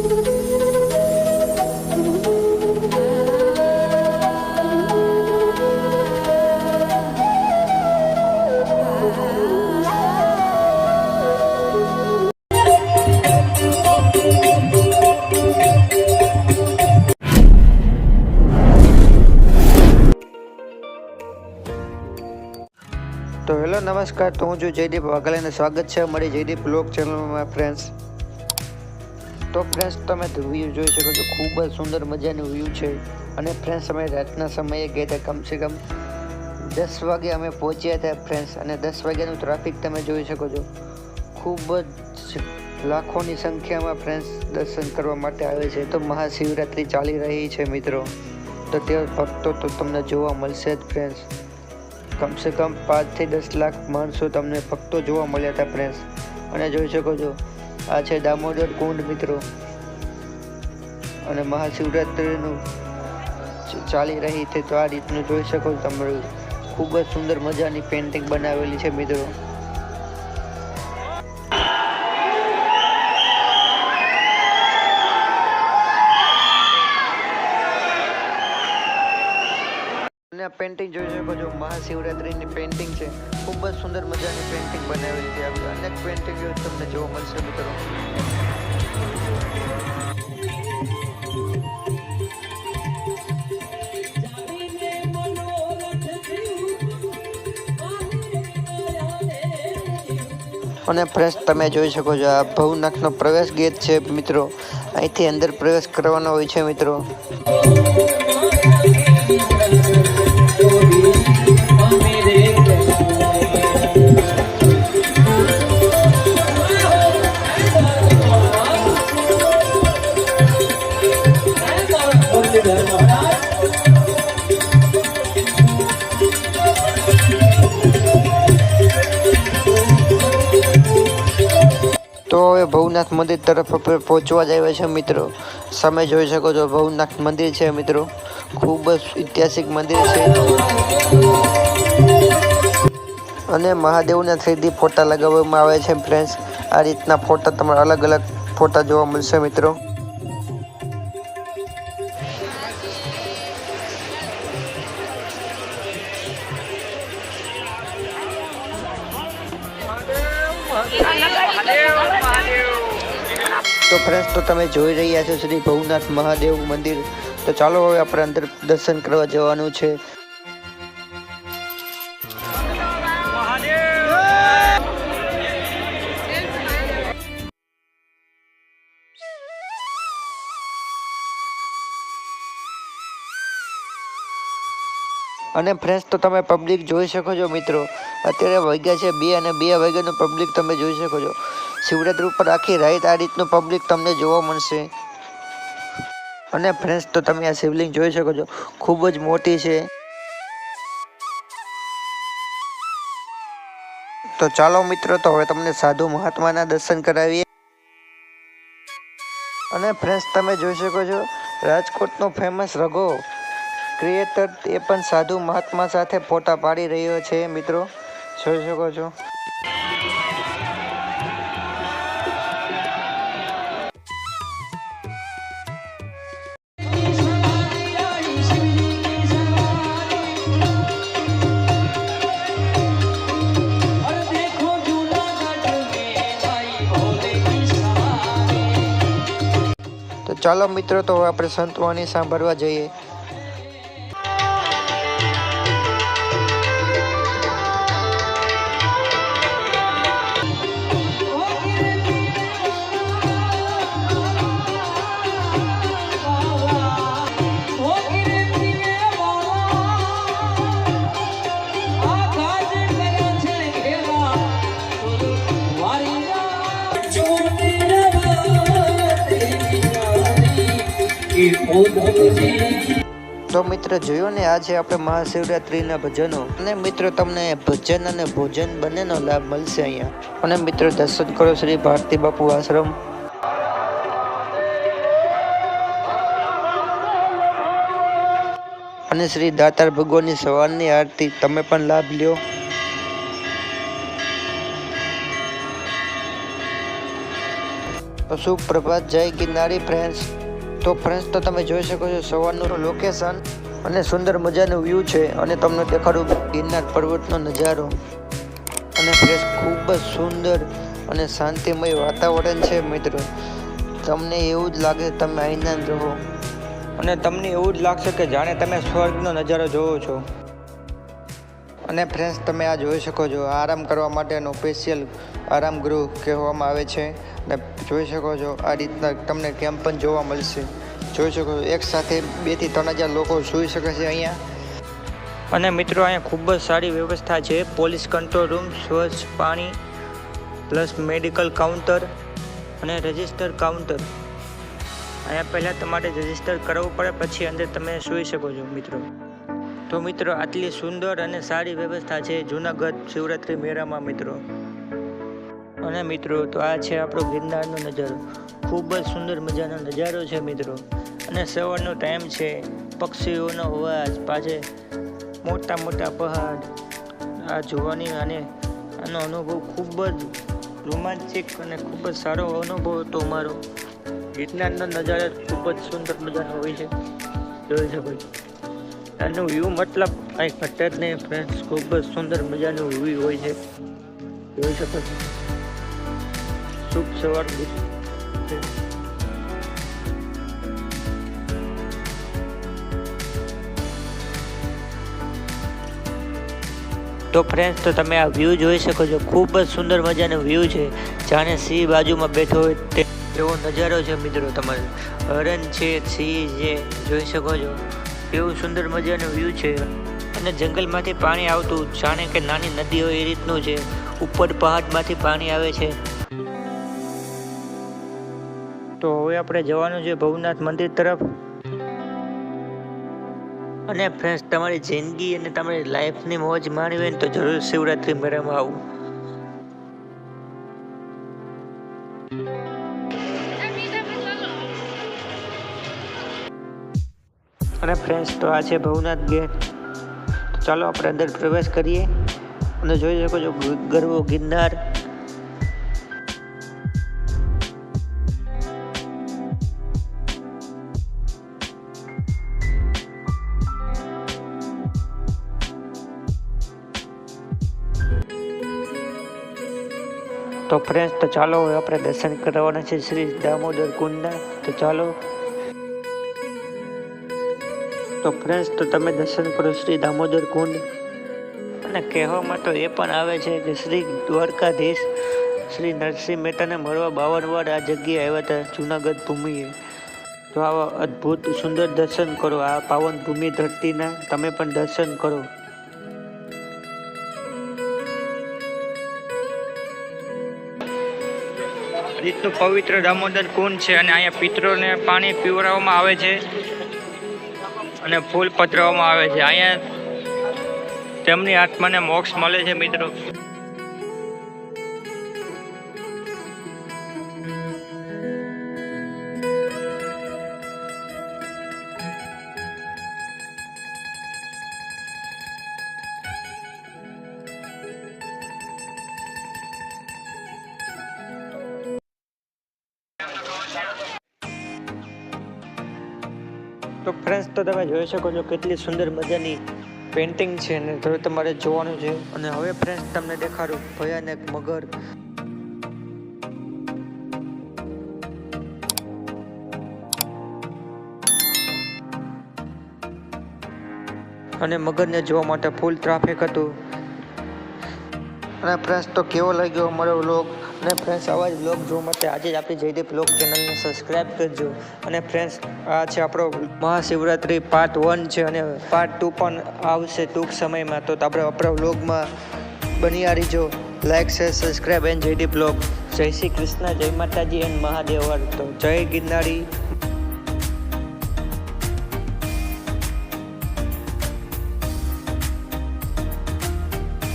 તો હેલો નમસ્કાર, તો હું છું જયદીપ વાઘેલાને સ્વાગત છે અમારી જયદીપ બ્લોગ ચેનલમાં ફ્રેન્ડ્સ. તો ફ્રેન્ડ્સ તમે વ્યૂ જોઈ શકો છો, ખૂબ જ સુંદર મજાનું વ્યૂ છે. અને ફ્રેન્ડ્સ અમે રાતના સમયે ગયા હતા, કમસે કમ 10 વાગે અમે પહોંચ્યા હતા ફ્રેન્ડ્સ. અને 10 વાગ્યાનું ટ્રાફિક તમે જોઈ શકો છો. ખૂબ જ લાખોની સંખ્યામાં ફ્રેન્ડ્સ દર્શન કરવા માટે આવે છે. તો મહાશિવરાત્રિ ચાલી રહી છે મિત્રો, તો તે ભક્તો તો તમને જોવા મળશે જ ફ્રેન્ડ્સ. કમસે કમ 5 થી 10 લાખ માણસો તમને ભક્તો જોવા મળ્યા હતા ફ્રેન્ડ્સ. અને જોઈ શકો છો આ છે દામોદર કુંડ મિત્રો. અને મહાશિવરાત્રિનું ચાલી રહી છે, તો આ રીતનું જોઈ શકો છો તમે. ખૂબ જ સુંદર મજાની પેઇન્ટિંગ બનાવેલી છે મિત્રો. અને આ પેઇન્ટિંગ જોઈ શકો છો, મહાશિવરાત્રિની પેઇન્ટિંગ છે. ખૂબ જ સુંદર મજાની પેઇન્ટિંગ બનાવેલી છે. આવી અનેક પેઇન્ટિંગો તમને જોવા મળશે મિત્રો. અને ફ્રેન્ડ્સ તમે જોઈ શકો છો, આ ભવનાથનો પ્રવેશ ગેટ છે મિત્રો. અહીંથી અંદર પ્રવેશ કરવાનો હોય છે મિત્રો. તો હવે ભવનાથ મંદિર તરફ પહોંચવા જ આવ્યા છે મિત્રો. સામે જોઈ શકો છો ભવનાથ મંદિર છે મિત્રો. ખૂબ જ ઐતિહાસિક મંદિર છે. અને મહાદેવના 3D ફોટા લગાવવામાં આવે છે ફ્રેન્ડ્સ. આ રીતના ફોટા તમારે અલગ અલગ ફોટા જોવા મળશે મિત્રો. તો ફ્રેન્ડ્સ તો તમે જોઈ રહ્યા છો શ્રી ભવનાથ મહાદેવ મંદિર. તો ચાલો હવે આપણે અંદર દર્શન કરવા જવાનું છે. અને ફ્રેન્ડ્સ તો તમે પબ્લિક જોઈ શકો છો મિત્રો. અત્યારે વાગ્યા છે 2 અને 2 વાગ્યાનું પબ્લિક તમે જોઈ શકો છો. શિવરાત્રી ઉપર આખી રાત આ રીતનું પબ્લિક તમને જોવા મળશે. અને ફ્રેન્ડ્સ તો તમે આ શિવલિંગ જોઈ શકો છો, ખૂબ જ મોટી છે. તો ચાલો મિત્રો, તો હવે તમને સાધુ મહાત્માના દર્શન કરાવીએ. અને ફ્રેન્ડ્સ તમે જોઈ શકો છો, રાજકોટનો ફેમસ રઘો ક્રિએટર એ પણ સાધુ મહાત્મા સાથે ફોટા પાડી રહ્યો છે મિત્રો. જોઈ શકો છો. તો ચાલો મિત્રો, તો હવે આપણે સંતવાણી સાંભળવા જઈએ. તો મિત્રો જોયો ને, આ છે આપણે મહાશિવરાત્રિના ભજનો. અને મિત્રો તમને ભજન અને ભોજન બંનેનો લાભ મળશે અહીંયા. અને મિત્રો દર્શન કરો શ્રી ભારતી બાપુ આશ્રમ. અને શ્રી દાતાર ભગવાનની સવારની આરતી તમે પણ લાભ લ્યો. તો સુપ્રભાત, જય ગિરનારી ફ્રેન્ડ્સ. તો ફ્રેન્ડ્સ તો તમે જોઈ શકો છો સવારનું લોકેશન અને સુંદર મજાનું વ્યૂ છે અને તમને દેખાડું ગિરનાર પર્વતનો નજારો અને ફ્રેન્ડ્સ ખૂબ જ સુંદર અને શાંતિમય વાતાવરણ છે મિત્રો. તમને એવું જ લાગે તમે અહીંના જ રહો અને તમને એવું જ લાગશે કે જાણે તમે સ્વર્ગનો નજારો જોવો છો. અને ફ્રેન્ડ્સ તમે આ જોઈ શકો છો આરામ કરવા માટેનો સ્પેશિયલ આરામ ગૃહ કહેવામાં આવે છે અને જોઈ શકો છો આ રીતના તમને કેમ્પ પણ જોવા મળશે. જોઈ શકો છો એક સાથે 2 થી 3 હજાર લોકો સૂઈ શકે છે અહીંયા. અને મિત્રો અહીંયા ખૂબ જ સારી વ્યવસ્થા છે. પોલીસ કંટ્રોલ રૂમ, સ્વચ્છ પાણી પ્લસ મેડિકલ કાઉન્ટર અને રજિસ્ટર કાઉન્ટર. અહીંયા પહેલાં તમારે રજિસ્ટર કરાવવું પડે પછી અંદર તમે સૂઈ શકો છો મિત્રો. તો મિત્રો આટલી સુંદર અને સારી વ્યવસ્થા છે જૂનાગઢ શિવરાત્રી મેળામાં મિત્રો. અને મિત્રો તો આ છે આપણો ગિરનારનો નજારો. ખૂબ જ સુંદર મજાનો નજારો છે મિત્રો. અને સવારનો ટાઈમ છે, પક્ષીઓનો અવાજ, પાછે મોટા મોટા પહાડ આ જોવાની અને આનો અનુભવ ખૂબ જ રોમાંચિક અને ખૂબ જ સારો અનુભવ હતો અમારો. ગિરનારનો નજારો ખૂબ જ સુંદર મજાનો હોય છે, જોઈ શકો છો. આનું વ્યૂ મતલબ કંઈ ઘટે જ નહીં ફ્રેન્ડ્સ. ખૂબ જ સુંદર મજાનું વ્યૂ હોય છે, જોઈ શકો છો. શુભ સવાર. તો ફ્રેન્ડ્સ તો તમે આ વ્યૂ જોઈ શકો છો. ખૂબ જ સુંદર મજાનો વ્યૂ છે, જાણે સિંહ બાજુમાં બેઠો હોય એવો નજારો છે મિત્રો. તમારે હરણ છે, સિંહ છે, જોઈ શકો છો. એવું સુંદર મજાનું વ્યૂ છે અને જંગલમાંથી પાણી આવતું જાણે કે નાની નદી હોય એ રીતનું છે. ઉપર પહાડમાંથી પાણી આવે છે. તો હવે આપણે જવાનું છે ભવનાથ મંદિર તરફ. અને ફ્રેન્ડ્સ તમારી જિંદગી અને તમારી લાઈફની મોજ માણવી હોય ને તો જરૂર શિવરાત્રી મેળામાં આવું. અને ફ્રેન્ડ્સ તો આ છે ભવનાથ ગેટ. તો ચાલો આપણે અંદર પ્રવેશ કરીએ અને જોઈ શકો છો ગરવો ગિરનાર. તો ફ્રેન્ડ્સ તો ચાલો હવે આપણે દર્શન કરવાના છે શ્રી દામોદર કુંડના. તો ચાલો. તો ફ્રેન્ડ્સ તો તમે દર્શન કરો શ્રી દામોદર કુંડ. અને કહેવામાં તો એ પણ આવે છે કે શ્રી દ્વારકાધીશ શ્રી નરસિંહ મહેતાને મળવા 52 વાર આ જગ્યાએ આવ્યા હતા જૂનાગઢ ભૂમિએ. તો આવા અદ્ભુત સુંદર દર્શન કરો આ પાવન ભૂમિ ધરતીના. તમે પણ દર્શન કરો. રીતનું પવિત્ર દામોદર કુંડ છે અને અહીંયા પિતરોને પાણી પીવડાવવામાં આવે છે અને ફૂલ પધરાવવામાં આવે છે. અહીંયા તેમની આત્માને મોક્ષ મળે છે મિત્રો. તો ફ્રેન્ડ્સ તો તમે જોઈ શકો છો કેટલી સુંદર મજાની પેઇન્ટિંગ છે અને હવે તમારે જોવાનું છે. અને હવે ફ્રેન્ડ્સ તમને દેખાડું ભયાનક મગર. અને મગરને જોવા માટે ફૂલ ટ્રાફિક હતું. અને ફ્રેન્ડ્સ તો કેવો લાગ્યો અમારો વ્લોગ. અને ફ્રેન્ડ્સ આવા જ વ્લોગ જોવા માટે આજે જ આપણી જયદીપ વ્લોગ ચેનલને સબસ્ક્રાઈબ કરજો. અને ફ્રેન્ડ્સ આ છે આપણો મહાશિવરાત્રી પાર્ટ 1 છે અને પાર્ટ 2 પણ આવશે ટૂંક સમયમાં. તો આપણે આપણા વ્લોગમાં બની રહીજો. Like, share, subscribe and Jaydeep vlog. જય શ્રી કૃષ્ણ, જય માતાજી એન્ડ મહાદેવ. તો જય ગિરનારી